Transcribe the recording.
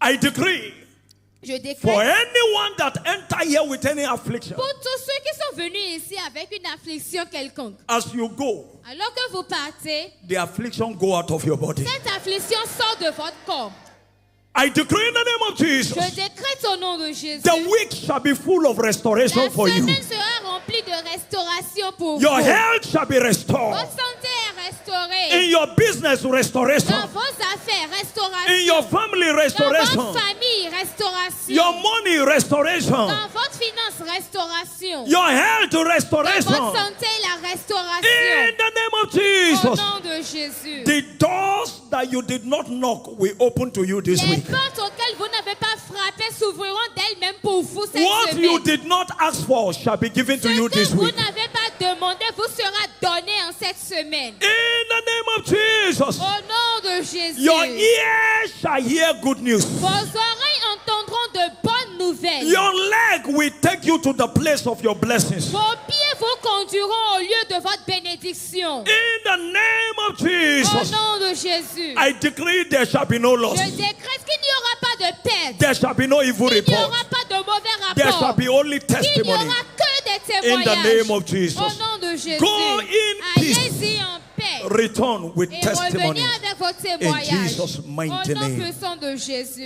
I decree. Je décrète. For anyone that enter here with any affliction. Pour tous ceux qui sont venus ici avec une affliction quelconque. As you go. Alors que vous partez. The affliction go out of your body. Cette affliction sort de votre corps. I decree in the name of Jesus. Je décrète au nom de Jésus. The week shall be full of restoration for you. La semaine sera remplie de restauration pour your vous. Health shall be restored. Votre santé est restaurée. In your business, restoration. Dans vos affaires, restauration. In your family, restoration. Dans votre famille, restauration. Your money, restoration. Dans votre finance, restauration. Your health, restoration. Dans votre santé, la restauration. In the name of Jesus. Au nom de Jésus. The doors that you did not knock will open to you this week. Les portes auxquelles vous n'avez pas frappé s'ouvriront d'elles-mêmes pour vous cette What semaine. you did not ask for shall be given to you this week. Ce que vous n'avez pas demandé vous sera donné en cette semaine. In the name of Jesus. Au nom de Jésus. Your ears shall hear good news. Vos oreilles entendront de bonnes nouvelles. Your leg will take you to the place of your blessings. Vos pieds vous conduiront au lieu de votre bénédiction. In the name of Jesus. Au nom de Jésus. I decree there shall be no loss. Je décrète qu'il n'y aura pas de perte. There shall be no evil Il n'y report. aura pas de mauvais rapport. There shall be only Il n'y testimony. aura que des In témoignages. the name of Jesus. Au nom de Jésus. Go in peace. Allez-y en paix. Return with Et testimony. revenez avec vos In témoignages. Jesus' mighty Au nom name. puissant de Jésus.